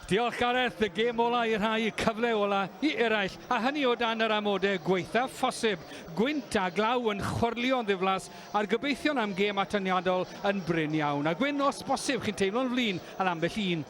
Diolch Gareth, y gêm ola i rhai cyfle ola i eraill, a hynny o dan yr amodau gweithaf phosib. Gwynt a glaw yn chwrlio'n ddiflas a'r gobeithio'n am gêm atyniadol yn bryn iawn. A Gwyn, os bosib, chi'n teimlo'n flin yn ambell un.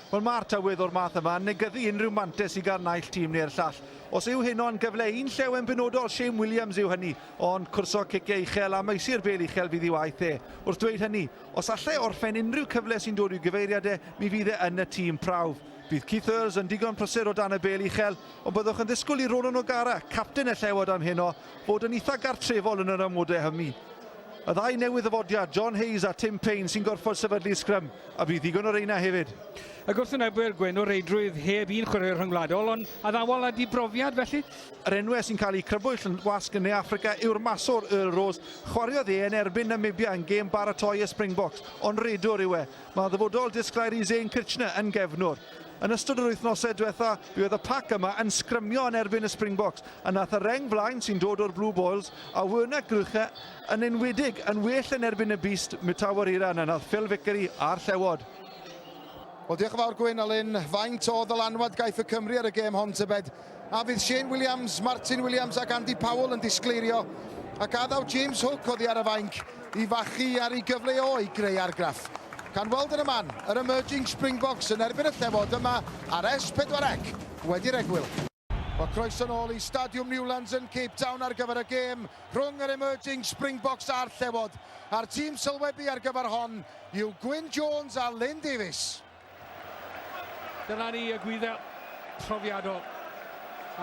Wel, mae'r tywydd o'r math yma yn negyddu unrhyw mantes i gael naill tîm neu'r llall. Os yw hynno'n gyfle, un llewen benodol, Shane Williams yw hynny, ond cwrso cicio uchel a meisu'r bel uchel fydd i waith e. Wrth dweud hynny, os allai orffen unrhyw cyfle sy'n dod i'w gyfeiriadau, mi fydd e yn y tîm prawf. Bydd Keith Earls yn digon prysur o dan y bel uchel, ond byddwch yn ddisgwyl i Ronan O'Gara, capten y Llewod am heno, fod yn eitha gartrefol yn yr amodau hymu. Y ddau newydd ddyfodiad, John Hayes a Tim Payne sy'n gorfod sefydlu sgrym, a bydd ddigon o reina hefyd. Y gwrthwynebwyr Gwyn o reidrwydd heb un chwaraewr rhyngwladol, ond addawol a dibrofiad felly? Yr enwau sy'n cael eu crybwyll yn wasg yn Ne Affrica yw'r maswr Earl Rose. Chwaraeodd e yn erbyn Namibia yn gêm baratoi y Springboks, ond reidwr yw e. Mae ddyfodol disglair i Zane Kirchner yn gefnwr. Yn ystod yr wythnosau diwetha, bydd y pac yma yn sgrymio yn erbyn y Springboks, a nath y reng flaen sy'n dod o'r Blue Boils, a Werner Grwche yn enwedig yn well yn erbyn y bist Mutawa Iran, a nath Phil Vickery a'r Llewod. Wel, diolch yn fawr Gwyn, Alun. Faint o ddylanwad gaeth y Cymru ar y gêm hon tybed. A fydd Shane Williams, Martin Williams ac Andy Powell yn disgleirio. Ac addaw James Hook oddi ar y fainc i fachu ar ei gyfle o i greu argraff. Can weld yn y man, yr emerging Springboks yn erbyn y Llewod yma ar S4C wedi'r egwyl. Wel, croeso nôl i Stadiwm Newlands yn Cape Town ar gyfer y gêm rhwng yr emerging Springboks a'r Llewod. A'r tîm sylwebu ar gyfer hon yw Gwyn Jones a Lynn Davies. Dyna ni y gwyddel profiadol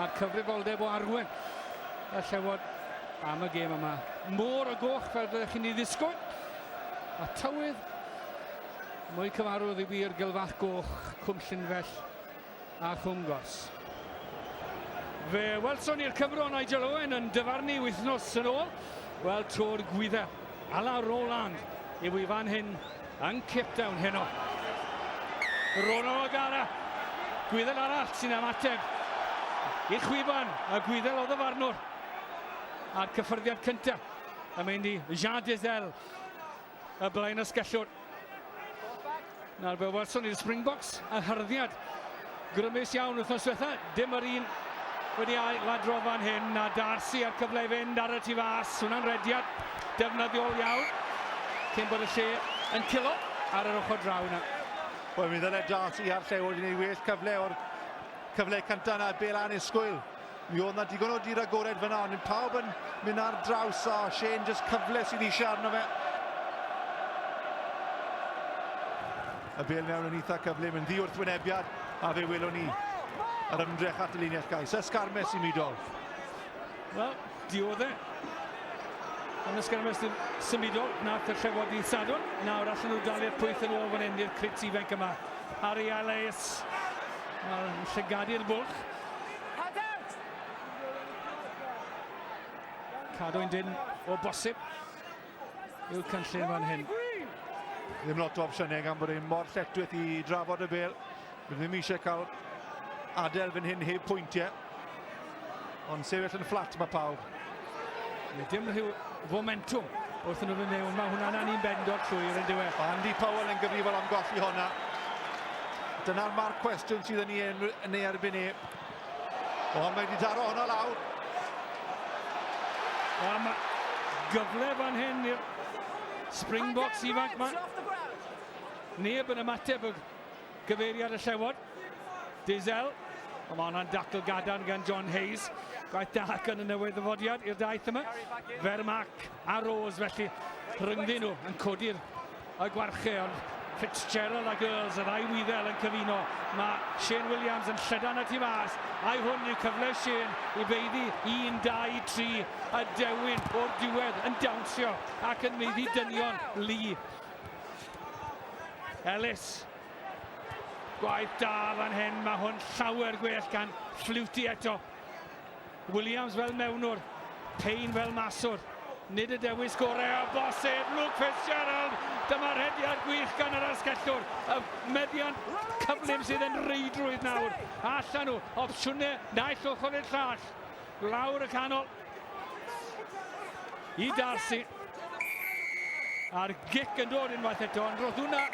a'r cyfrifoldeb o arwen y Llewod am y gêm yma. Môr y goch fel byddwch chi'n ei ddisgwyl. A tywydd mwy cyfarwydd i wir gylfach goch, Cwm Llynfell a Chwm Gors. Fe welson i'r Cymro Nigel Owen yn dyfarnu wythnos yn ôl. Wel, tro'r gwyddel. Ala Rowland yw i fan hyn yn Cape Town heno. Ronan O'Gara, gwyddel arall sy'n ymateb i'r chwiban, a gwyddel o ddyfarnwr a'r cyffyrddiad cyntaf. A mynd i Jean Dizel y blaen ysgellwr. Nawr fe welson i'r Springboks, y hyrddiad grymus iawn wythnos diwetha. Dim yr un wedi ladro fan hyn, a Darcy ar cyfle i fynd ar y tu fas. Hwna'n rediad defnyddiol iawn cyn bod y lle yn cilo ar yr ochr draw yna. Wel, mi ddyle Darcy a'r Llewod i wneud well cyfle o'r cyfle cyntaf na bel anusgwyl. Mi oedd na digon o dir agored fyna, ond pawb yn mynd ar draws, a Shane jyst cyfle sydd eisiau arno fe. Y bel mewn yn eitha cyfle, mynd ddi wrth wynebiad, a fe welwn ni yr ymdrech at y luniau gais. Ysgarmes i Midol. Wel, diodd e. Yn ysgarmes symudol, nath y Llewod i sadwn. Nawr allan nhw daliad pwyth yn ôl fan hyn i'r crit ifanc yma. Harry Ellis. Mae'n llygadu'r bwlch. Cadw'n dyn o bosib i'w cynllun fan hyn. Ddim lot o opsiynau gan bod e'n mor lletwydd i drafod y bel. Bydd ddim eisiau cael adel fan hyn heb pwyntiau. Ond sefyll yn fflat mae pawb. Dim rhyw fomentum wrth nhw fynd mewn. Mae hwnna'n ani'n bendod trwy'r yn diwedd. Andy Powell yn gyfrifol am golli honna. Dyna'r marc cwestiwn sydd yn ei erbyn e. O, mae wedi daro honna lawr. A mae gyfle fan hyn i'r Springboks ifanc ma. Neb yn ymateb y gyfeiriad y Llewod. Dizel. Mae hwnna'n dacl gadarn gan John Hayes. Gwaith da ac yn y newydd ddyfodiad i'r daith yma. Fermac a Rose felly rhyngddyn nhw yn codi'r y gwarchau, ond Fitzgerald a Girls, y ddau wyddel yn cyfuno. Mae Shane Williams yn llydan at i fas. A'i hwn yw cyfle Shane i feiddi 1, 2, 3. A Dewin o'r diwedd yn dawnsio ac yn meiddi dynion Lee. Ellis. Gwaith da fan hyn, mae hwn llawer gwell gan Flutie eto. Williams fel mewnwr, Payne fel maswr. Nid y dewis gorau o bosib. Luke Fitzgerald, dyma'r hediad gwych gan yr asgellwr. Y meddiant cyflym sydd yn reidrwydd nawr. Allan nhw, opsiwnau naill ochr i'r llall. Lawr y canol. I Darcy. A'r gic yn dod unwaith eto, ond roedd hwnna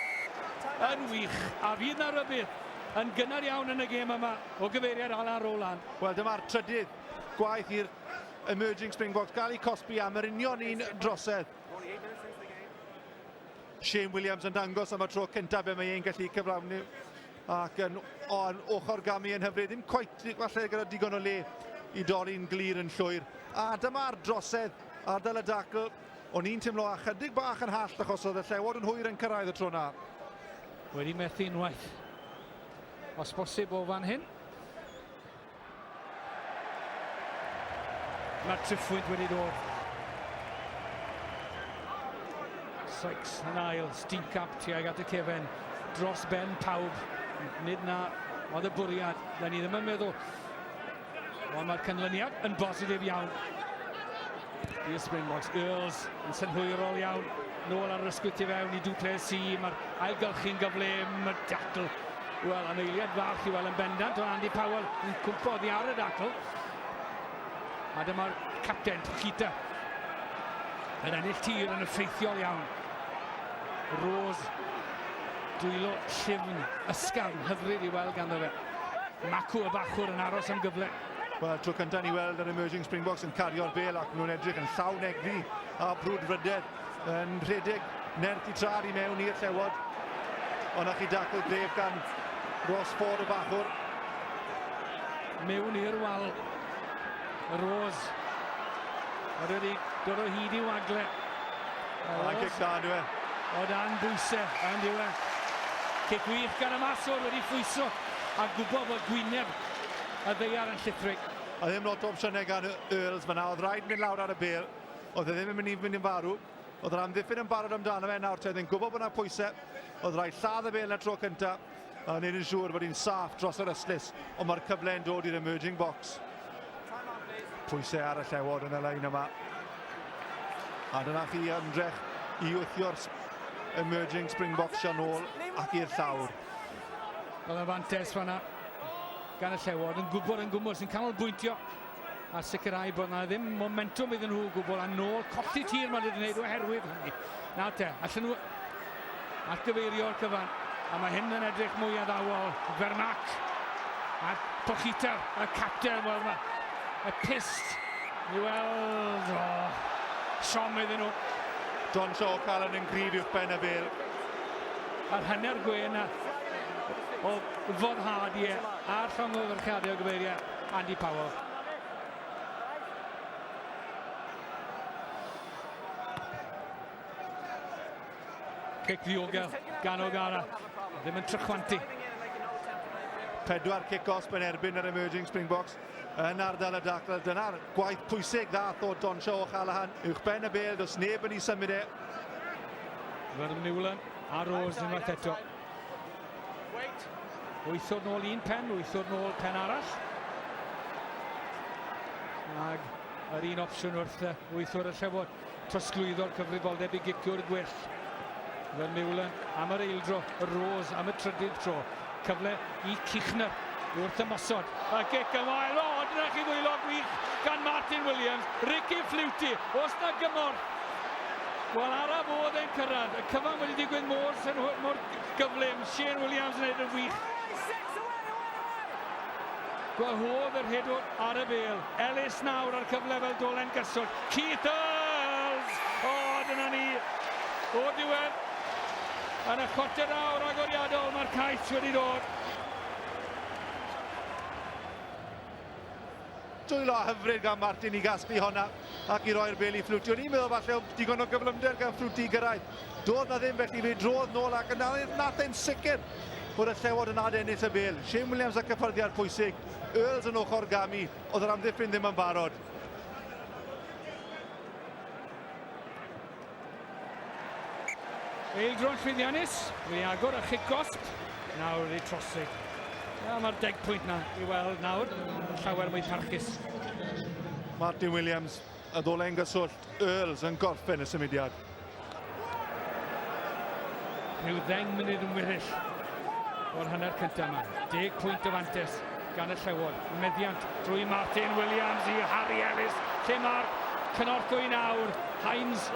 yn wych. A fydd na rybydd yn gynnar iawn yn y gêm yma o gyfeiriad Alan Rowland. Wel, dyma'r trydydd gwaith i'r emerging Springboks gael ei cosbi am yr union un drosedd. Shane Williams yn dangos am y tro cyntaf be mae e'n gallu cyflawni ac yn ochr gamu yn hyfryd, ddim cweit falle gyda digon o le i dorri'n glir yn llwyr. A dyma'r drosedd ardal y dacl, o'n i'n teimlo ychydig bach yn hall achos oedd y Llewod yn hwyr yn cyrraedd y tro na. Wedi methu unwaith. Os bosib o fan hyn. Mae'r triffwynt wedi dod. Sykes yn ail, Steenkamp tuag at y cefen, dros ben pawb. Nid na oedd y bwriad, da ni ddim yn meddwl. Ond mae'r canlyniad yn bositif iawn. I'r Springboks, Earls yn synhwyrol iawn. Nôl ar yr ysgwyd i fewn i Duplessis, mae'r ailgylchu'n gyflym, y dacl. Wel, am eiliad fach i weld yn bendant, ond Andy Powell yn cwmpo oddi ar y dacl. A dyma'r capten, Pachita, yn ennill tir yn effeithiol iawn. Rose, dwylo llyfn, ysgafn, hyfryd i weld ganddo fe. Macw y bachwr yn aros am gyfle. Wel, tro cyntaf ni weld yr emerging Springboks yn cario'r bel ac nhw'n edrych yn llawn egni a brwd frydedd yn rhedeg nerth i trar i mewn i'r Llewod. Ond ach i dacl gref gan Ross Ford y bachwr. Mewn i'r wal. Rose. Oedd wedi dod o hyd i wagle. A'n cic da, nhw e. O dan bwysau yn diwedd. Cic wych gan y maswr wedi ffwyso a gwybod bod gwyneb y ddeiar yn llithrig. A ddim lot o opsiynau gan Earls fyna. Oedd rhaid mynd lawr ar y bel. Oedd e ddim yn mynd i'n farw. Oedd yr amddiffyn yn barod amdano fe nawr. Oedd e'n gwybod bod yna pwysau. Oedd rhaid lladd y bel na tro cyntaf. A wneud yn siŵr bod hi'n saff dros yr yslys. Ond mae'r cyfle yn dod i'r emerging box. Pwysau ar y Llewod yn y lein yma. A dyna chi ymdrech i wythio'r emerging Springboks yn ôl ac i'r llawr. Oedd y fantes fanna gan y Llewod yn gwybod yn gwmwys yn canolbwyntio a sicrhau bod yna ddim momentum iddyn nhw gwbl a nôl colli tir maen nhw wedi gwneud oherwydd hynny. Nawr te, allan nhw atgyfeirio'r cyfan a mae hyn yn edrych mwy addawol. Vermac a Pachita, y capten, wel y pist i weld siom iddyn nhw. John Shaw cael yn gryf uwch ben y bel. A'r hanner gwen o foddhad i a'r llong o ddyrchadau o gyfeiriau Andy Powell. Cic ddiogel gan O'Gara, ddim yn trychwantu. 4 cic-os ben erbyn yr emerging Springboks yn ardal y dacl. Dyna'r gwaith pwysig ddath o Don Shaw O'Callaghan. Uwch ben y bel, does neb yn ei symud e. Fyr Newland a Rose unwaith eto. Wythwr nôl un pen, wythwr nôl pen arall. Ag yr un opsiwn wrth wythwr y Llewod. Trosglwyddo'r cyfrifoldeb i gicwr gwell. Fyr Newland am yr eildro, y Rose am y trydydd tro. Cyfle i Cichner wrth ymosod. A gic yn wael, dyna chi ddwylo gwych gan Martin Williams. Ricky Flutie, os na gymorth. Wel, ar a fodd e'n cyrraedd. Y cyfan wedi digwydd mor gyflym. Shane Williams yn edrych wych. Gwahodd yr hedwr ar y bel. Ellis nawr ar cyfle fel dolen gyswllt. Keith Earls! Dyna ni. O diwedd. Yn y chwarter awr agoriadol, mae'r cais wedi dod. Dwylo hyfryd gan Martin i gasglu honna ac i roi'r bel i Flutie. O'n i'n meddwl falle digon o gyflymder gan Flutie i gyrraedd. Doedd na ddim felly fe drodd nôl ac nath e'n sicr bod y Llewod yn adennill y bel. Shane Williams ac cyffyrddiad pwysig. Earls yn ochr gamu, oedd yr amddiffyn ddim yn barod. Eildron llwyddiannus, wedi agor y chic-gosb. Nawr wedi trosig. Mae'r 10 pwynt na i weld nawr. Llawer mwy parchus. Martin Williams, y ddolen gyswllt. Earls yn gorffen y symudiad. Rhyw 10 munud yn wyryll o'r hanner cyntaf yma. 10 pwynt o fantes gan y Llewod. Meddiant drwy Martin Williams i Harry Ellis. Lle mae'r cynorthwy nawr. Hines,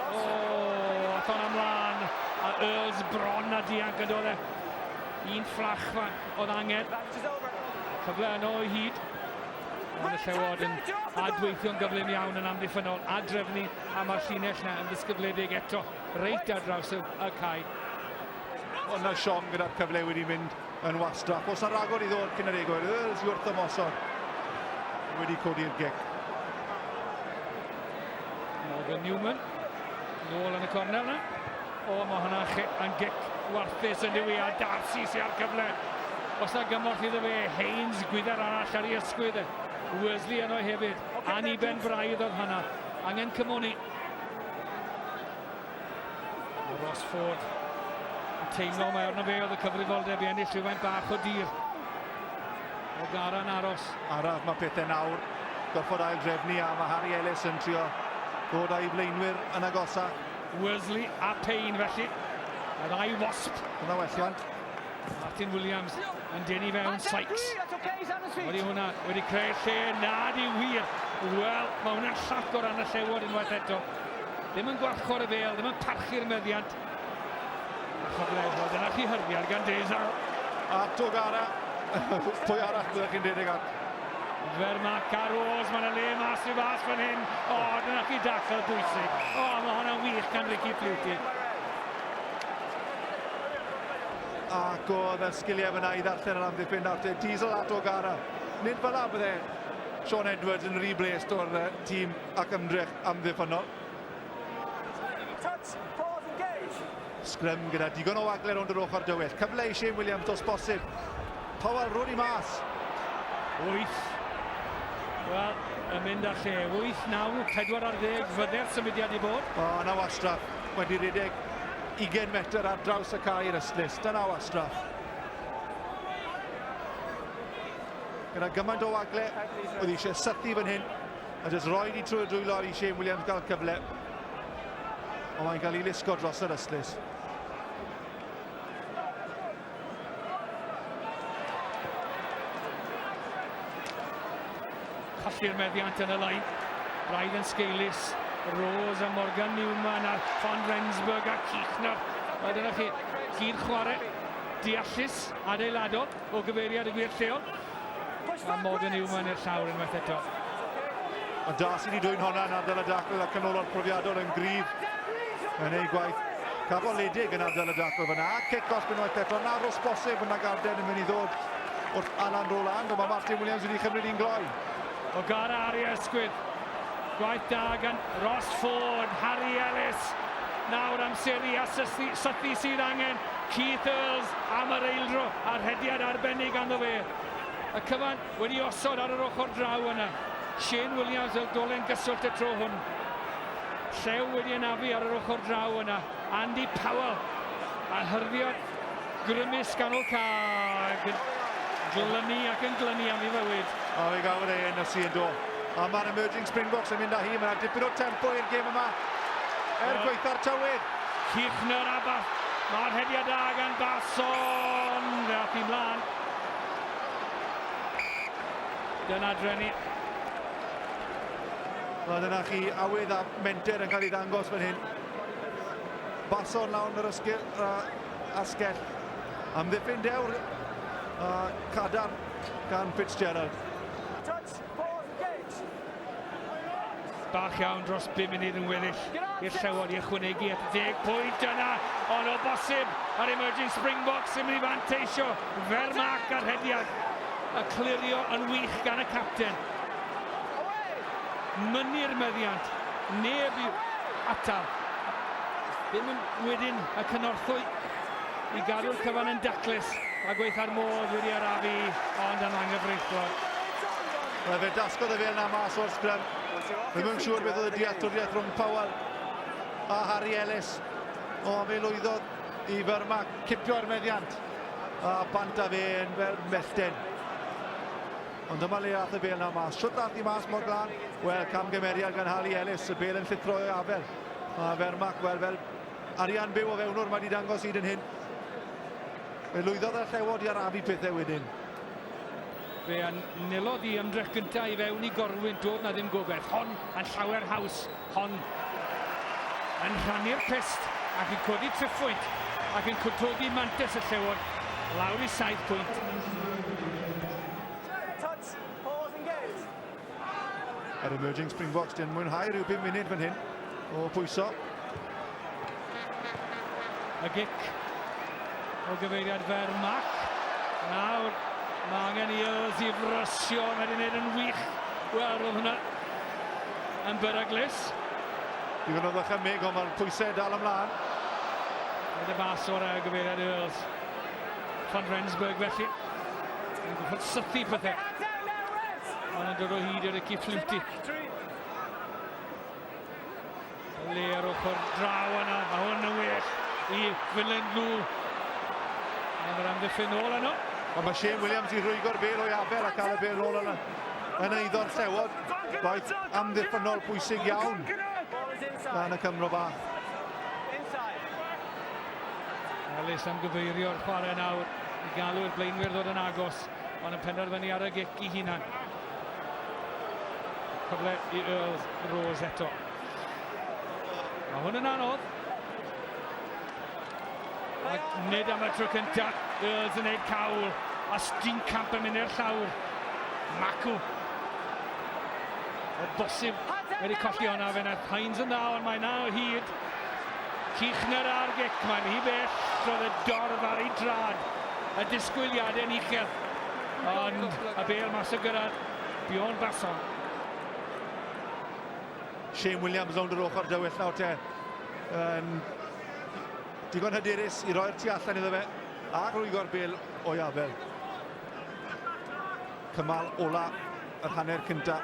athon amlan. A Earls bron a dianc yn dod e. Un fflach fan oedd angen. Cyfle yno o hyd. Ond y Llewod yn adweithio'n gyflym iawn yn amddiffynol. A drefnu a mae'r llinell yna yn ddisgybledig eto. Reit ar draws y cae. Ond na Siom gyda'r cyfle wedi mynd yn wastraff. Os na ragor i ddod cyn yr egwyl, wrth ymosod. Wedi codi'r gic. Morgan Newman. Nôl yn y cornel yna. O, mae hwnna yn gic warthus yn dywi a Darcy sy'n ar cyfle. Os na gymorth iddo fe, Haynes gwydda'r arall ar ei ysgwydd. Worsley yno hefyd. Anniben braidd oedd hwnna. Angen cymoni. Rosford yn teimlo mae arno fe oedd y cyfrifoldeb i ennill rhywfaint bach o dir. O Gara'n aros. Araf mae pethau nawr. Gorfod ail drefnu a mae Harry Ellis yn trio dod â'i blaenwyr yn agosa. Worsley a Payne felly. A ddau wasp. Hwna welliant. Martin Williams yn denu fewn Sykes. Wedi hwnna, wedi creu lle, nad i wir. Wel, mae hwnna'n llac o ran y Llewod unwaith eto. Ddim yn gwarchor y fel, ddim yn parchu'r meddiant. A chyfle, dyna chi hyrddiad gan Dezal. A Togara. Pwy arall byddwch chi'n dedig at? Vermac a Rose, mae'n le mas i fas fan hyn. O, dyna chi dacl bwysig. O, mae hwnna'n wych gan Ricky Flutie. Ac oedd y sgiliau fyna i ddarllen yr amddiffyn nawr. Diesel a Togara. Nid fel a bydde Sean Edwards yn reblaced o'r tîm ac ymdrech amddiffynol. Sgrym gyda digon o wagler ond yr ochr dywyll. Cyfle i Shane Williams os bosib. Powell rwyd i mas. 8. Wel, yn mynd â lle. 8, 9, 4 ar 10. Fydde'r symudiad i bod. O, na wastraff. Wedi redeg 20 metr ar draws y cae i'r ystlys. Dyna wastraff. Gyda gymaint o wagle, oedd eisiau sythu fan hyn. A jyst roed i trwy'r dwylo i Shane Williams gael cyfle. Ond mae'n cael ei lusgo dros yr ystlys. Colli'r meddiant yn y lain. Braidd yn sgeilus. Rose a Morgan Newman a Van Rensburg a Kichner. A dyna chi, cyd chwarae, deallus, adeiladol o gyfeiriad y gwir lleol. A Morgan Newman i'r llawr unwaith eto. Ond Darcy wedi dwy'n honna yn ardal y dacl a canol o'r profiadol yn gryf. Yn ei gwaith cafoledig yn ardal y dacl fyna. A cic-off unwaith eto. Na ros bosib yn Garden yn mynd i ddod wrth Alan Rowland. Ond mae Martin Williams wedi chymryd un gloi. O Gara ar ei ysgwydd. Gwaith da gan Rosford, Harry Ellis. Nawr amseru a sythu sydd angen. Keith Earls am yr eildro a'r hediad arbennig ganddo fe. Y cyfan wedi osod ar yr ochr draw yna. Shane Williams yn dolen gyswllt y tro hwn. Llew wedi ynafu ar yr ochr draw yna. Andy Powell a hyrddiad grymus ganol cae. Glynu ac yn glynu am ei fywyd. O, fe gafodd e yn y sy'n do. A mae'r emerging Springboks yn mynd â hi. Mae'n dipyn o tempo i'r gêm yma. Gweitha'r tywydd. Kichner a Bath. Mae'r hediad da gan Basson. Fe ath i mlaen. Dyna drenu. Dyna chi awydd a menter yn cael ei ddangos fan hyn. Basson lawn yr asgell. Amddiffyn dewr. Cadar gan Fitzgerald. Bach iawn dros 5 munud yn weddill i'r Llewod i ychwanegu at 10 pwynt yna. Ond o bosib ar emerging Springboks yn mynd i fanteisio. Vermac ar hediad. A clirio yn wych gan y capten. Mynnu'r meddiant. Neb i'w atal. Ddim yn wedyn y cynorthwy i gadw'r cyfan yn daclus. A gweith ar modd wedi arafu ond yn anghyfreithlon. Fe dasgodd y fel na mas o'r sgrym. Ddim yn siŵr beth oedd y dealltwriaeth rhwng Powell a Harry Ellis. O, fe lwyddodd i Vermac cipio'r meddiant. A bant a fe yn fel mellten. Ond dyma le ath y bel na mas. Siwt ath i mas mor glan. Wel, camgymeriad gan Harry Ellis. Y bel yn llithro o'i afel. A Vermac, wel, fel arian byw o fewnwr mae wedi dangos hyd yn hyn. Fe lwyddodd y Llewod i arafu pethau wedyn. Fe yn nilodd i ymdrech gyntaf i fewn i gorwynt, dod na ddim gobeith. Hon yn llawer haws. Hon yn rhannu'r pest ac yn codi triffwynt ac yn cwtodi mantes y Llewod. Lawr I 7 pwynt. Yr emerging Springboks dyn mwynhau rhyw 5 munud fan hyn o pwyso. Y gic o gyfeiriad fer Mac. Nawr, mae angen I Earls I frysio, mae wedi gwneud yn wych. Wel, roedd hwnna yn beryglus. Digon o ddychymig, ond mae'r pwysau dal ymlaen. Oedd y bas o'r gyfeiriad Earls. Van Rensburg felly. Yn gwybod sythu pethau. Ond yn dod o hyd i'r Icky Flutie. Le ar ochr draw yna, mae hwn yn well I Finland Blue. Ond yr amddiffyn ôl yno. Ond mae Shane Williams I rwygo'r bel o Iabel a cael y bel ôl yna. Yn eiddo'r Llewod, baith amddiffynol pwysig iawn gan y Cymro bach. Ellis am gyfeirio'r chwarae nawr I galw'r blaenwyr ddod yn agos, ond yn penderfynu ar y gic I hunan. Cyfle I Earls Rose eto. Mae hwn yn anodd. Nid am y tro cyntaf, Earls yn neud cawl, a Steenkamp yn mynd i'r llawr. Macw. O bosib wedi colli hwnna fe wnaeth Hines yn dda, ond mae na o hyd. Cichner ar gic, mae'n hi bell, roedd y dorf ar ei drad. Y disgwyliadau'n uchel. Ond y bel mas o gyrraedd, Bjorn Basson. Shane Williams ond yr ochr dywyll nawr te. Digon hyderus I roi'r tu allan iddo fe. A rwygo'r bel o Iabel. Cymal ola yr hanner cynta.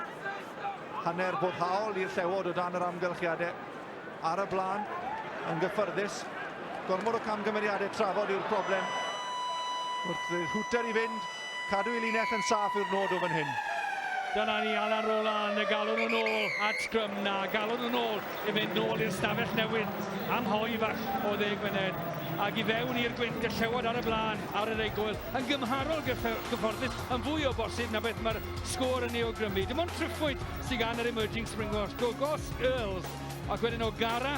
Hanner boddhaol i'r Llewod o dan yr amgylchiadau. Ar y blaen, yn gyffyrddus. Gormod o camgymeriadau trafod yw'r problem. Wrth i'r hwter I fynd, cadw I linell yn saff yw'r nod o fan hyn. Dyna ni Alan Roland, y galw nhw nôl at sgrym na, galw nhw nôl I fynd nôl i'r stafell newydd am hoi fach o 10 munud. Ac I fewn i'r gwynt y Llewod ar y blaen, ar yr eigwyl, yn gymharol gyfforddus, yn fwy o bosib na beth mae'r sgôr yn ei awgrymu. Dim ond triffwyd sydd gan yr emerging Springboks. Golgos Earls, ac wedyn O'Gara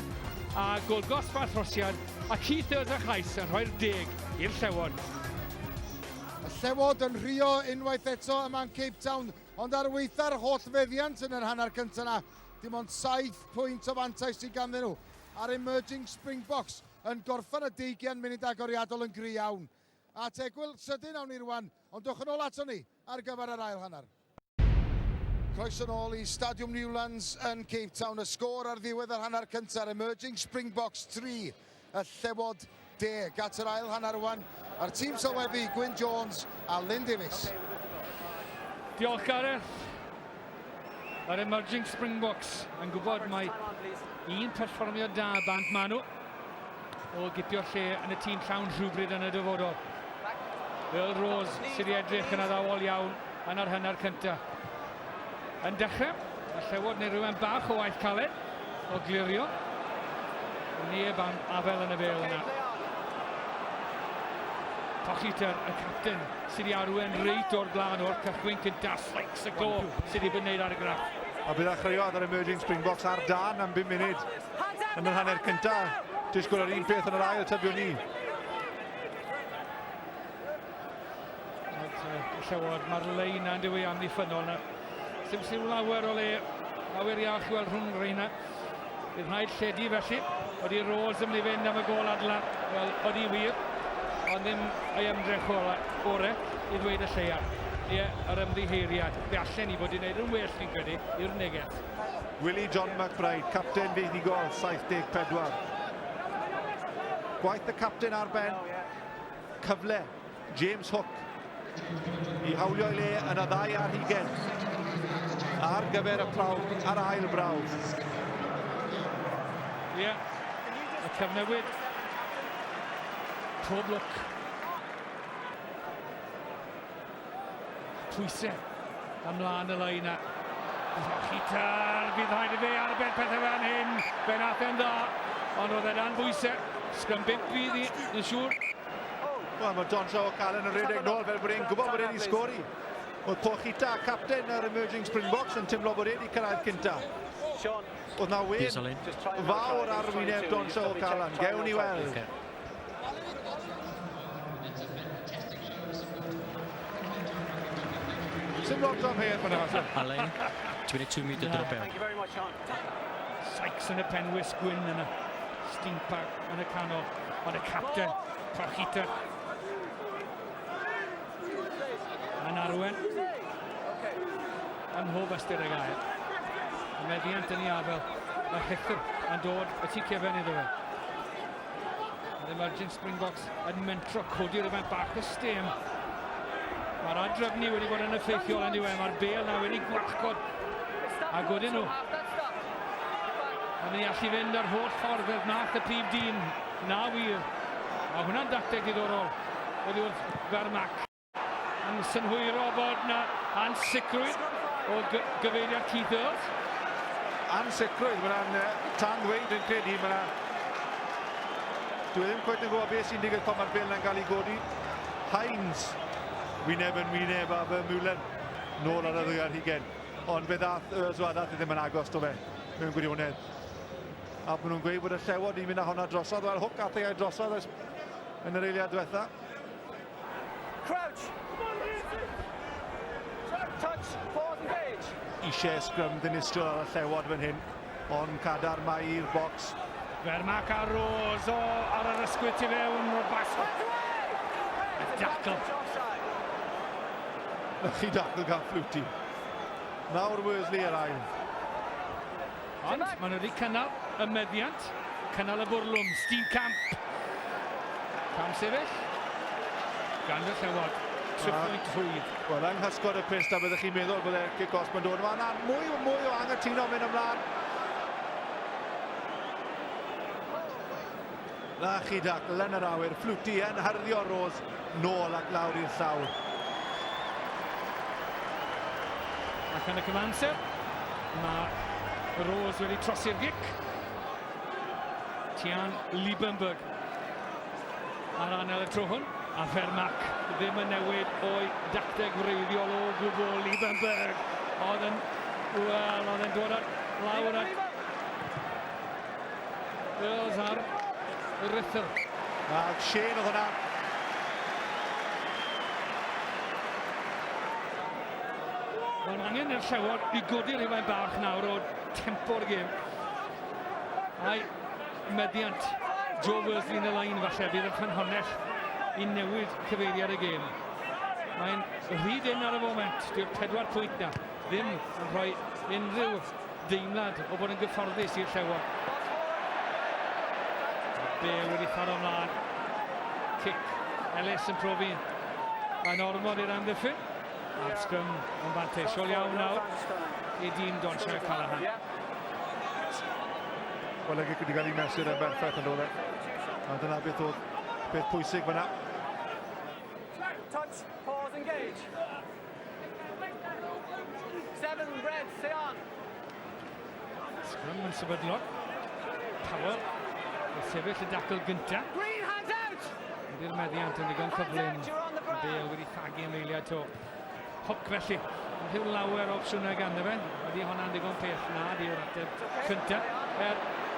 a Golgos Bathrosiad, a Keith Earls a Chais yn rhoi'r 10 i'r Llewod. Y Llewod yn rhio unwaith eto yma'n Cape Town, ond ar weitha'r holl feddiant yn yr hanner cyntaf yna, dim ond 7 pwynt o fantais sydd ganddyn nhw. A'r emerging Springboks yn gorffen y 20 munud agoriadol yn gry iawn. A tegwyl sydyn awn ni rwan, ond dwch yn ôl ato ni ar gyfer yr ail hanner. Croeso nôl I Stadiwm Newlands yn Cape Town. Y sgôr ar ddiwedd yr hanner cyntaf, emerging Springboks 3, y Llewod 10. At yr ail hanner rwan, a'r tîm sylweddol Gwyn Jones a Lynn Davies. Diolch Gareth. Yr emerging Springboks yn gwybod mai un perfformio da bant manw o gipio lle yn y tîm llawn rhywbryd yn y dyfodol. Earl Rose sydd I edrych yn addawol iawn yn yr hanner cyntaf. Yn dechrau, y Llewod neu rhywun bach o waith caled o glirio. Neb am afel yn y bel yna. Pochiter, y capten, sydd I arwen reit o'r blaen o'r cychwyn cynta, slics y glo sydd I bynnwyd ar y graff. A bydd achreuodd yr emerging Springboks ar dan am 5 munud yn yr hanner cynta. Disgwyl yr un peth yn yr ail tybio ni. Llewod, mae'r lein yn dywy amddiffynol yna. Sim lawer o le, lawer iach I weld rhwng reina. Bydd rhaid lledu felly. Oeddi Rose yn mynd I fynd am y gol adlan. Wel, oeddi wir. Ond ddim ei ymdrech orau I ddweud y lleia. Ie, yr ymddiheiriad. Fe allan I fod I wneud yn well fi'n credu i'r neges. Willie John McBride, capten feiddigol, 74. Gwaith y capten ar ben. Cyfle, James Hook. I hawlio I le yn y 2 ar 20. Ar gyfer y prawf, ar ail brawf. Ie, y cyfnewid. Pob look. Pwysau ymlaen y leina. Hitar, bydd rhaid I fe arbed pethau fan hyn. Fe nath e'n dda, ond oedd e dan bwysau. Sgrym 5 fydd I, yn siŵr. Wel, mae Don Shaw Callan yn redeg nôl fel bod e'n gwybod bod e'n I sgori. Oedd Pochita, capten yr emerging Springboks, yn teimlo bod e'n I cyrraedd cynta. Oedd na wen fawr ar wyneb Don Shaw Callan. Gewn I weld. Sy'n lot o'n hedd fyna. Alain, 22 metre Na. drop Thank you very much, Sean. Sykes yn y penwys gwyn yn y Stingpack yn y canol. Ond y capten, Parchita. Yn arwen. Yn hof ystyr y gael. Y meddiant yn ei afel. Mae Hector yn dod y tu cefn iddo fe. Yr emerging Springboks yn mentro codi'r event bach y stem. Mae'r adrefnu wedi bod yn effeithiol yn diwedd. Mae'r bel na wedi gwachgod. A godyn nhw. A mynd i allu fynd ar holl ffordd fel nath y prif dyn. Na wir. A hwnna'n dacteg diddorol. Wedi wrth Fermac. Yn synhwyro bod na ansicrwydd o gyfeiriad Keith Earls. Ansicrwydd, mae'n tan ddweud yn credu, dwi ddim cweit yn gwybod beth sy'n digwydd pan mae'r bel na'n cael ei godi. Hines, wyneb yn wyneb a fy Müller nôl ar y ddwy ar hugen. Ond fe ddath Llewod ddim yn agos do fe mewn gwirionedd. A maen nhw'n gweud bod y Llewod i'n mynd â hwnna drosodd. Wel, hwc athau ei drosodd yn yr eiliad diwetha. Crouch. Touch, pause, engage. Eisiau sgrym ddinistriol ar y Llewod fan hyn. Ond cadar mae i'r bocs. Fermac a Rose ar yr ysgwyd tu fewn o'r bas. Dacl. Na chi dacl gan Flutie. Nawr Worsley yr ail. Ond maen nhw wedi cynnal y meddiant. Cynnal y bwrlwm, Steenkamp. Cam sefyll. Gan y Llewod. Tripwynt hwydd. Wel, yng nghysgod y pist a byddwch chi'n meddwl bod e'r kick-off yn dod. Mae'n mwy o angytuno mynd ymlaen. Na chi dacl yn yr awyr. Flutie yn harddio Rose nôl ac lawr i'r llawr. Ac yn y cyfanser, mae Rose wedi trosi'r gic. Tian Liebenberg ar anel y tro hwn. A Fermac ddim yn newid o'i dacteg wreiddiol o gwbl. Liebenberg oedd yn dod ar lawr ac Earls ar y rythr. A Shane oedd hwnna. Mae'n angen i'r Llewod i godi'r rhywun bach nawr o tempo'r gêm. A'i meddiant Joe Worsley yn y lain falle bydd yn ffynhonnell i newid cyfeiriad y gêm. Mae'n rhyd yn ar y foment, dyw'r 4 pwynt na ddim yn rhoi unrhyw deimlad o bod yn gyfforddus i'r Llewod. Bale wedi tharo ymlaen. Cic, Ellis yn profi. Mae'n ormod i'r amddiffyn. A'r sgrym yn fanteisiol iawn nawr i dyn Donsia Callahan. Wel, y gic wedi cael ei mesur yn berffaith yn dod e. A dyna beth oedd beth pwysig fyna. Touch, pause, engage. 7, red, stay on. Sgrym yn sefydlog. Powell. Y sefyll y dacl gyntaf. Green, hands out. Ydy'r meddiant yn digon cyflym. Bale wedi thagu yn eiliad to. Hoc felly. Yn rhyw lawer o opsiwnau ganddo fe. Wedi hwnna'n digon peth na di'r ateb cyntaf.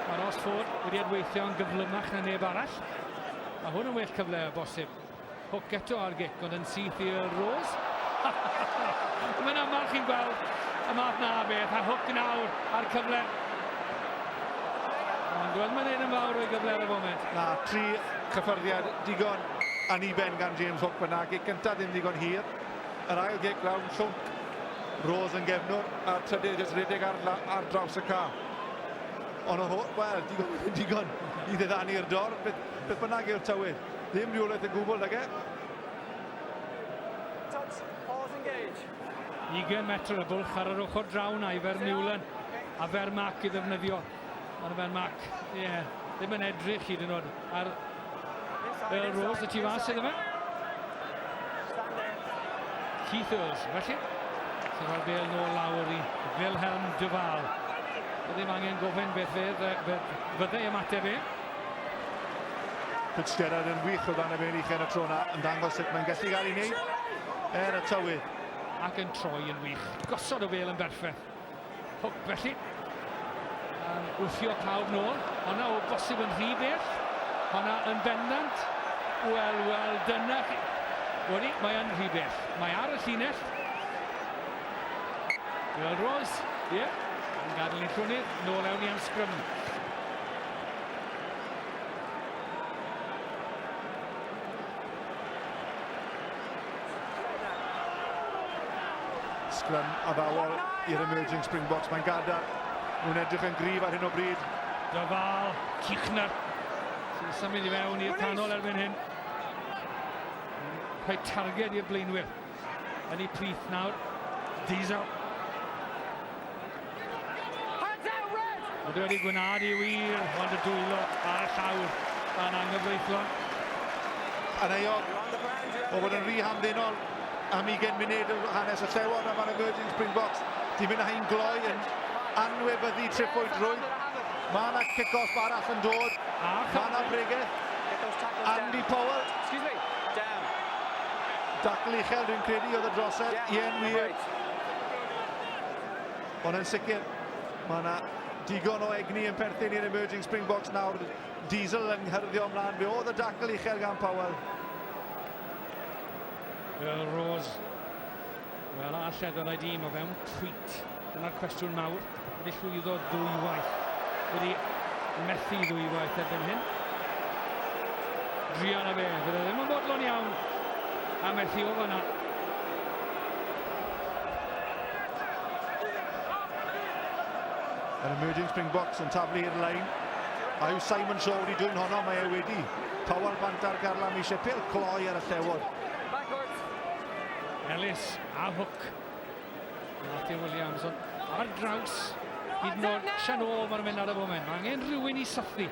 Mae'r Osford wedi adweithio yn gyflymach na neb arall. A hwn yn well cyfle o bosib. Hoc eto ar gic, ond yn syth i'r Rose. Mae'n aml chi'n gweld y math na beth, a Hoc nawr ar cyfle. Ond dwi'n mynd yn fawr o'i gyfle ar y foment. Na, 3 cyffyrddiad digon aniben gan James Hook fyna. Gic cyntaf ddim digon hir. Yr ail gic rawn llwnc. Rose yn gefnwr, a'r trydydd jyst redeg ar draws y ca. Ond wel, digon i ddeddanu'r dor. Beth bynnag yw'r tywydd. Ddim rhywbeth yn gwbl, nag e? Touch, pause, engage. 20 metr y bwlch ar yr ochr draw na i Müller a Fermac i ddefnyddio. Ond y Fermac, ddim yn edrych hyd yn oed ar Earl Rose, y tu fas iddo fe. Keith Earls, felly. Sy'n rhaid Bale nôl lawr i Wilhelm de Waal. Ddim angen gofyn beth fyddai ymateb e. Fitzgerald yn wych o dan y fe'n uchel y tro na, yn dangos sut mae'n gallu gael ei wneud y tywydd. Ac yn troi yn wych. Gosod o Bale yn berffaith. Hook felly. Wthio pawb nôl. Honna o bosib yn rhy bell. Honna yn bendant. Wel, dyna chi. Wedi, mae yn rhy bell. Mae ar y llinell. Llewod Ross, ie. Yn gadael i'n llwnydd, nôl ewn i am sgrym. Sgrym addawol i'r emerging Springboks. Mae'n gadael. Nhw'n edrych yn gryf ar hyn o bryd. Dyfal, Cichner. Sy'n symud i fewn i'r canol erbyn hyn. Rhoi targed i'r blaenwyr. Yn ei plith nawr. Diesel. Wedi wedi gwneud i wir, ond y dwylo ar y llawr yn anghyfreithlon. Yn euog o fod yn rhy hamddenol am 20 munud o hanes y Llewod am yr emerging Springboks. Di mynd â hi'n gloi yn anwebyddu tripwynt rwydd. Mae yna kick-off arall yn dod. Mae yna bregeth. Andy Powell. Excuse me. Down. Dacl uchel dwi'n credu oedd y drosedd. Ie'n wir. Ond yn sicr, mae yna digon o egni yn perthyn i'r emerging Springboks nawr. Diesel yn hyrddio ymlaen. Fe oedd y dacl uchel gan Powell. Wel, Rose. Wel, alledd o'r dîm o fewn pwynt. Dyna'r cwestiwn mawr. Wedi llwyddo ddwywaith. Wedi methu ddwywaith erbyn hyn. Drio na fe. Fydde ddim yn bodlon iawn a methu o fanna. Yr emerging Springboks yn taflu i'r lein. A yw Simon Shaw wedi dwy'n honno, mae e wedi. Powell bant ar garlam eisiau pêl cloi ar y Llewod. Backwards. Ellis a Hook. Matthew Williams ar draws. Hyd yn oed Canol mae'n mynd ar y foment. Mae angen rhywun i soffi.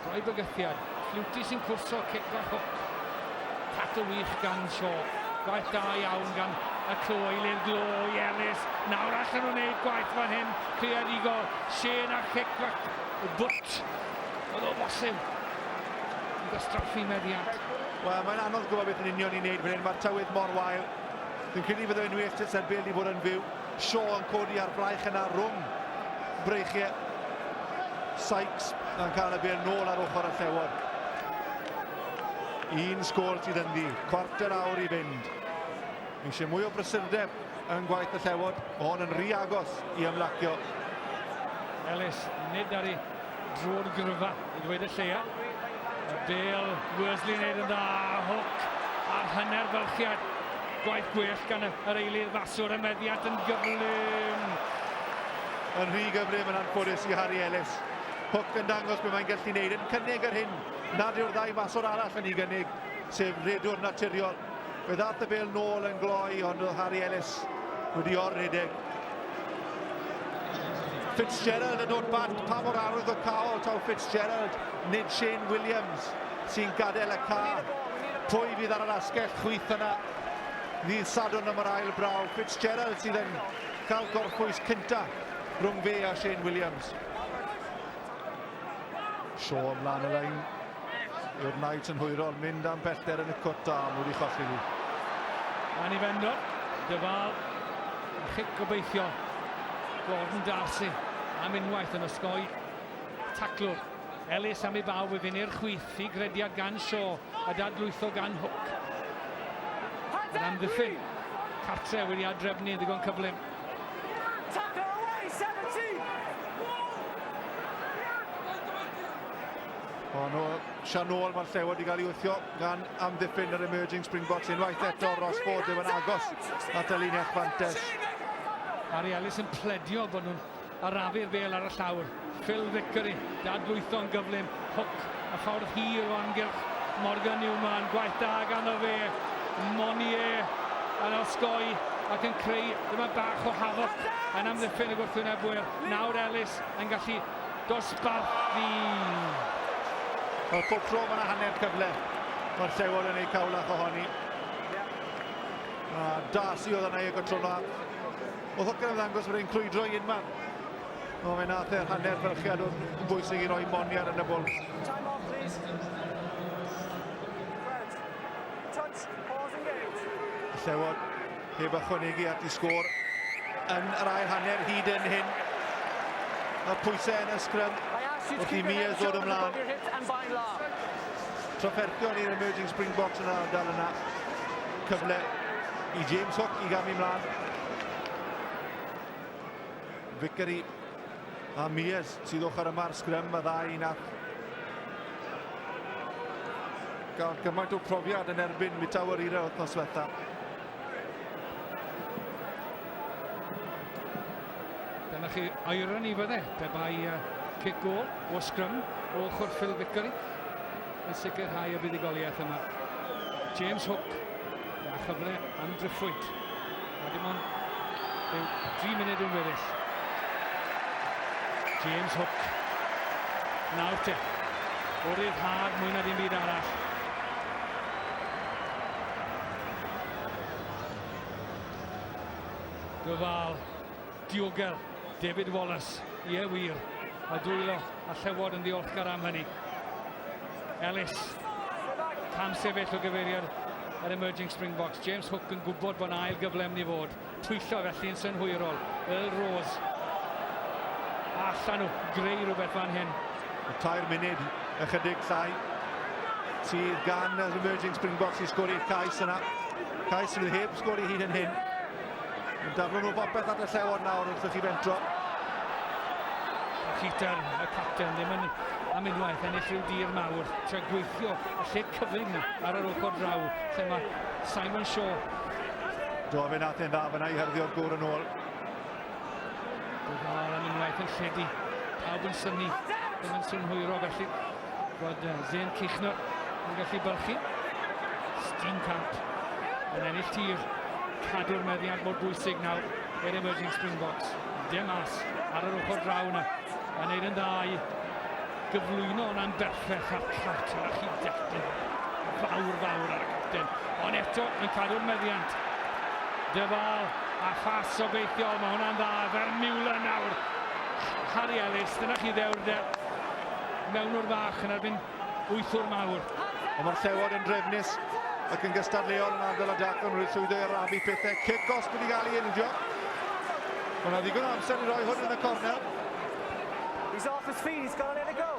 Rhoi bygythiad. Llwty sy'n cwrso cic a Hook. Tato wych gan Shaw. Gwaith da iawn gan y cloi i'r glo i Ellis. Nawr allan nhw'n gwneud gwaith fan hyn. Creadigol. Shane a cic fach. Y bwt. Oedd o bosib. Yn gwastraffu meddiant. Wel, mae'n anodd gwybod beth yn union i wneud fan hyn. Mae'r tywydd mor wael. Dwi'n credu fydde unrhyw eich tysedd bel i fod yn fyw. Shaw yn codi ar braich yna rhwng breichiau. Sykes yn cael y bel nôl ar ochr y Llewod. Un sgôr sydd yn ddi. Cwarter awr i fynd. Eisiau mwy o brysurdeb yn gwaith y Llewod. Hon yn rhy agos i ymlacio. Ellis, nid ar ei drod gryfa i ddweud y lleia. Y bel Worsley wneud yn dda. Hook ar hanner fylchiad. Gwaith gwell gan yr eilydd faswr y meddiant yn gyflym. Yn rhy gyflym yn anffodus i Harry Ellis. Hook yn dangos beth mae'n gallu wneud yn cynnig yr hyn. Nad yw'r ddau faswr arall yn ei gynnig, sef redwr naturiol. Fe ddath y bel nôl yn gloi, ond oedd Harry Ellis wedi or-redeg. Fitzgerald yn dod bant, pa mor arwydd o cael taw Fitzgerald, nid Shane Williams sy'n gadael y car. Pwy fydd ar yr asgell chwyth yna? Ddydd Sadwrn am yr ail braw. Fitzgerald sydd yn cael gorffwys cynta rhwng fe a Shane Williams. Shaw ymlaen y lein. Yw'r Knight yn hwyrol, mynd am pellter yn y cwt da, wedi cholli ni. Annie Fendor, Dyfal, chic gobeithio. Gordon Darcy am unwaith yn osgoi. Taclwr, Ellis am ei baw i fynd i'r chwyth i grediad gan Shaw, a dadlwytho gan Hook. Yn amddiffyn, cartre wedi adrefnu ddigon cyflym. Tucker away, 17. Ond o Canol mae'r Llewod wedi cael ei wthio gan amddiffyn yr emerging Springboks. Unwaith eto Rosford ddim yn agos at y linell fantes. Harry Ellis yn pledio bod nhw'n arafu'r bel ar y llawr. Phil Vickery, dadlwytho'n gyflym. Hook, y ffordd hir o amgylch Morgan Newman, gwaith da gan o fe. Monier yn osgoi ac yn creu dyma bach o hafwch yn amddiffyn y gwrthwynebwyr. Nawr Ellis yn gallu dosbarthu. Wel, pob tro mae yna hanner cyfle. Mae'r Llewod yn ei cawlach ohoni. Darcy oedd yna i gotrona. Oedd Hook yn ymddangos bod e'n crwydro i unman. O, fe nath e'r hanner fylchiad o'n bwysig i roi Monier yn y bwll. Time off, please. Touch, pause, engage. Llewod heb ychwanegu at i sgôr yn yr ail hanner hyd yn hyn. Y pwysau yn y sgrym wrth i Mears ddod ymlaen. Trafferthion i'r emerging Springboks yn yr ardal yna. Cyfle i James Hook i gamu ymlaen. Vickery a Mears sydd ochr yma'r sgrym, y ddau nath gael gymaint o profiad yn erbyn Mitawer Ira wythnos diwetha. Dyna chi irony fydde, pe bai kick goal o sgrym o ochr Phil Vickery yn sicrhau y buddigoliaeth yma. James Hook a chyfle am driffwyd. A dim ond 3 munud yn weddill. James Hook. Nawr te. O ryddhad mwy na ddim byd arall. Gyfal, diogel, David Wallace, ie wir, a dwylo a Llewod yn ddiolchgar am hynny. Ellis, cam sefyll o gyfeiriad yr emerging Springboks. James Hook yn gwybod bod ail gyflem ni fod. Twyllo felly yn synhwyrol. Earl Rose. Allan nhw, greu rhywbeth fan hyn. Y 3 munud ychydig llai sydd gan yr emerging Springboks i sgori'r cais yna. Cais sydd heb sgori hyd yn hyn. Yn daflon nhw bopeth at y Llewod nawr wrth chi fentro. Peter, y capten, ddim yn am unwaith ennill rhyw dir mawr. Tra gweithio a lle cyflym na ar yr ochr draw, lle mae Simon Shaw. Do, fe nath e'n dda fyna i herddio'r gŵr yn ôl. Dyfal am unwaith yn lledu. Pawb yn syni, ddim yn synhwyro felly. Bod Zane Kichner yn gallu byrchu. Steenkamp yn ennill tir. Cadw'r meddiant mor bwysig nawr i'r emerging Springboks. Dim as ar yr ochr draw yna. A wneud yn dda i gyflwyno yn amberffeth ar cat ar chi dechdyn. Fawr ar y capten. Ond eto yn cadw'r meddiant. Dyfal a ffas o beithiol. Mae hwnna'n dda. Vermeulen nawr. Harry Ellis. Dyna chi ddewrder. Mewn o'r fach yn erbyn wythwr mawr. Ond mae'r Llewod yn drefnus ac yn gystadleol yn ardal y dacon wrth llwyddo i arafu pethau. Kick-off wedi cael ei ildio. Ond oedd ddigon o amser i roi hwn yn y cornel. He's off his feet, he's got to let it go.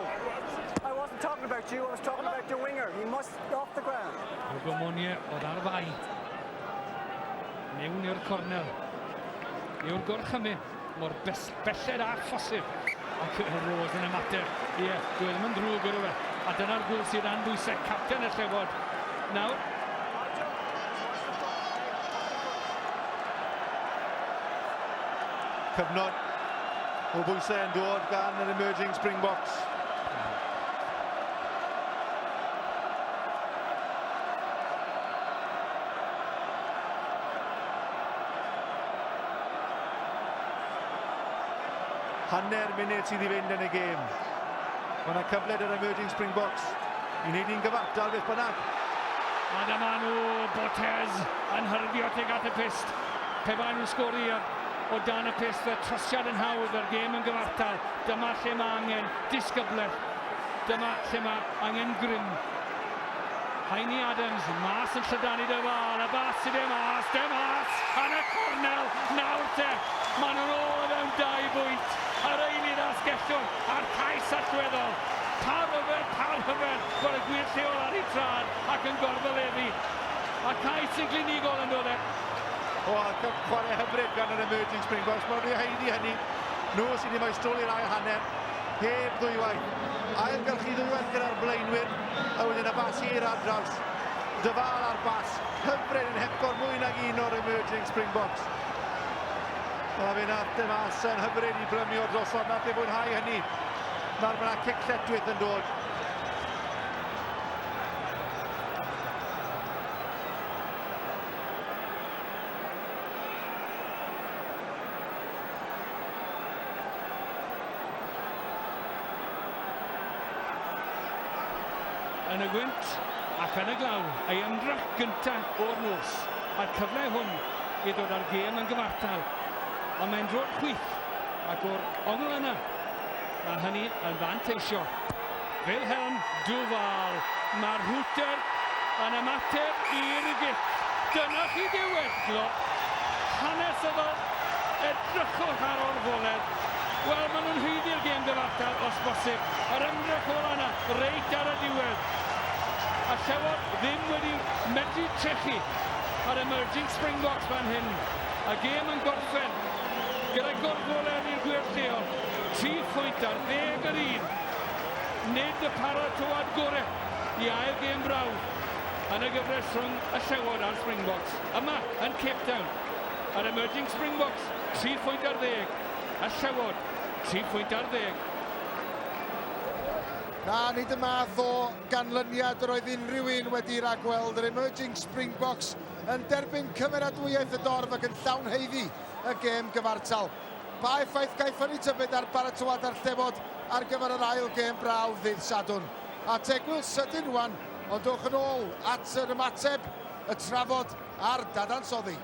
I wasn't talking about you, I was talking about the winger. He must off the ground. Gomonie oedd ar fai. Mewn i'r cornel. Yw'r gorchymyn mor belled a phosib. Ac Rose yn ymateb. Ie, dwi ddim yn drwg o'r fe. A dyna'r gwl sydd an bwysau capten y Llewod. Nawr. Cyfnod o bwysau yn dod gan yr emerging Springboks. Hanner munud sydd i fynd yn y gêm. Mae yna cyfled yr emerging Springboks i wneud i'n gyfartal beth bynnag. A dyma nhw, Botez yn hyrddio tuag at y pist. Pe bai nhw'n sgori o dan y pist, y trosiad yn hawdd, yr gêm yn gyfartal. Dyma lle mae angen disgybleth. Dyma lle mae angen grym. Heini Adams, mas yn llydanu Dyfal, y bas sydd e mas, yn y cornel, nawr te. Maen nhw'n ôl mewn 2 bwynt. Yr eilydd asgellwng a'r cais allweddol. Pa hyfer, bod y gwir lleol ar ei trad ac yn gorfyleddu. A cais yn glinigol yn dod e. O, chwarae hyfryd gan yr emerging Springboks. Mae'n rhyheiddi hynny. Nhw sydd wedi maestroli'r ail hanner. Heb ddwywaith. Ailgylchu ddwywaith gyda'r blaenwyr. A wedyn y bas i'r ar draws. Dyfal ar bas. Hyfryd yn hepgor mwy nag un o'r emerging Springboks. A fe nath y mas yn hyfryd i blymio drosodd. Nath e fwynhau hynny. Nawr mae'na cic lletwydd yn dod. Yn y gwynt ac yn y glaw, ei ymdrech gyntaf o'r nos. A'r cyfle hwn i ddod ar gêm yn gyfartal. Ond mae'n drod chwith ac o'r ongl yna. A hynny yn fanteisio. Wilhelm Dyfal. Mae'r hwter yn ymateb i'r gic. Dyna chi diwedlo. Hanesyddol edrychwch ar o'r goledd. Wel, maen nhw'n hwyddi'r gêm gyfartal os bosib. Yr ymdrech o'r yna, reit ar y diwedd. A Llewod ddim wedi medru trechu ar emerging Springboks fan hyn. A gêm yn gorffen gyda gorfolen i'r gwir lleol. 3 pwynt ar 10 yr 1. Nid y paratywad gorau i ail gêm brawd yn y gyfres rhwng y Llewod a'r Springboks. Yma yn Cape Town, yr emerging Springboks, 3 pwynt ar 10. Y Llewod, 3 pwynt ar 10. Na, nid y math o ganlyniad yr oedd unrhyw un wedi ragweld. Yr emerging Springboks yn derbyn cymeradwyaeth y dorf ac yn llawn heiddi y gêm gyfartal. Pa effaith gaiff hynny tybed ar baratwad ar Llewod ar gyfer yr ail gêm brawf ddydd Sadwrn. A tegwyl sydyn rwan, ond dowch yn ôl at yr ymateb, y trafod a'r dadansoddi.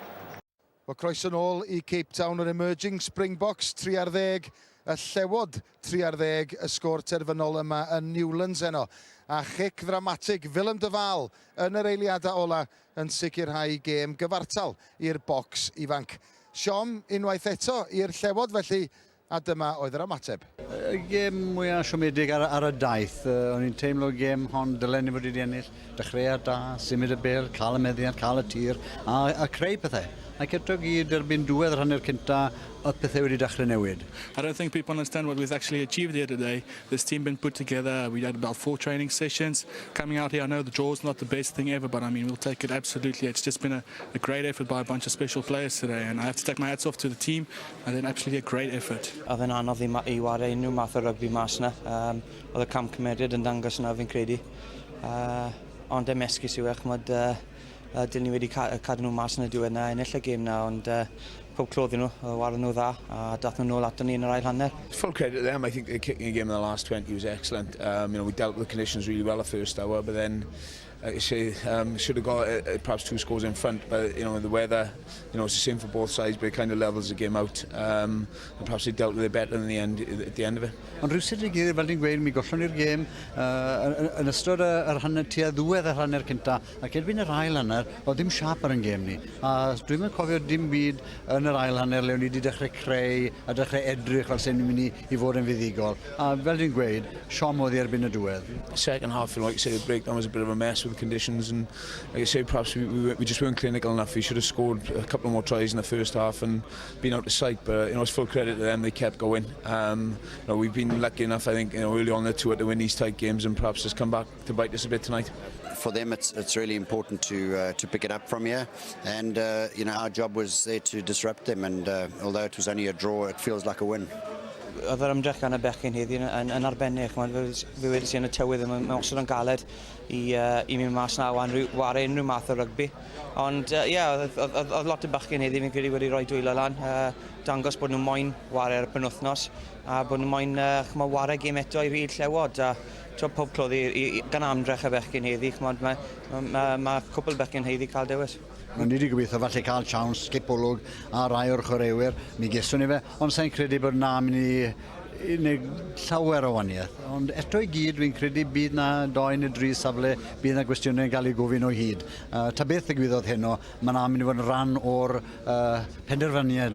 O croeso nôl i Cape Town, yr emerging Springboks 3 ar 10, y Llewod 3 ar 10, y sgôr terfynol yma yn Newlands eno. A chic ddramatig, Willem de Waal yn yr eiliadau ola yn sicrhau gêm gyfartal i'r bocs ifanc. Siom unwaith eto i'r Llewod felly, a dyma oedd yr ymateb. Gêm mwyaf siomedig ar y daith. O'n i'n teimlo gêm hon dylen i fod wedi ennill. Dechreuad da, symud y bel, cael y meddiant, cael y tir a creu pethau. Ac eto gyd erbyn diwedd yr hanner cynta, oedd pethau wedi dechrau newid. I don't think people understand what we've actually achieved here today. This team been put together. We had about 4 training sessions. Coming out here, I know the draw's not the best thing ever, but I mean, we'll take it absolutely. It's just been a great effort by a bunch of special players today, and I have to take my hats off to the team, and then absolutely a great effort. Oedd yn anodd i wario unrhyw math o rygbi mas yna. Oedd y cam cymeriad yn dangos yna fi'n credu. Ond emesgus yw eich mod dyn ni wedi cadw nhw mas yn y diwedd yna, ennill y gêm na, ond pob cloddi nhw, wario nhw dda, a dath nhw nôl ato ni yn yr ail hanner. Full credit to them. I think the kicking a game in the last 20 was excellent. We dealt with the conditions really well the first hour, but then like you say, should have got perhaps 2 scores in front, but the weather, it's the same for both sides, but it kind of levels the game out. And perhaps they dealt with it better in the end, at the end of it. Ond rhywsyd i gyd, fel ni'n gweud, mi gollon ni'r gêm yn ystod yr hanner tua ddiwedd yr hanner cynta, ac erbyn yr ail hanner, o ddim siap ar yn gêm ni. A dwi'n mynd cofio dim byd yn yr ail hanner le o'n i wedi dechrau creu a dechrau edrych fel sy'n mynd i fod yn fuddigol. A fel ni'n gweud, siom oedd i erbyn y diwedd. Second half, like you say, the breakdown was a bit of a mess with the conditions, and like I say, perhaps we just weren't clinical enough. We should have scored a couple more tries in the first half and been out of sight, but it's full credit to them. They kept going. We've been lucky enough, I think, early on the tour to win these tight games, and perhaps just come back to bite us a bit tonight. For them, it's really important to pick it up from here, and our job was there to disrupt them, and although it was only a draw, it feels like a win. Oedd yr ymdrech gan y bechgyn heddi yn arbennig. Fe wedi sy'n y tywydd yn osod yn galed i mynd mas na wario unrhyw math o rygbi. Ond oedd lot o bechgyn heddi fi'n credu wedi rhoi dwylo lan. Dangos bod nhw'n moyn wario ar y penwythnos a bod nhw'n moyn wario gêm eto i rhyd Llewod. Pob cloddi gan amdrech y bechgyn heddi. Mae cwpl bechgyn heddi cael dewis. Ni wedi gobeithio falle cael siawns, skipolwg a rai o'r chwaraewyr. Mi geswn ni fe, ond sa'n credu bod na mynd i wneud llawer o waniaeth. Ond eto i gyd, fi'n credu bydd na 2 neu 3 safle, bydd na gwestiynau yn cael ei gofyn o hyd. Ta beth ddigwyddodd heno, mae na mynd i fod yn rhan o'r penderfyniad.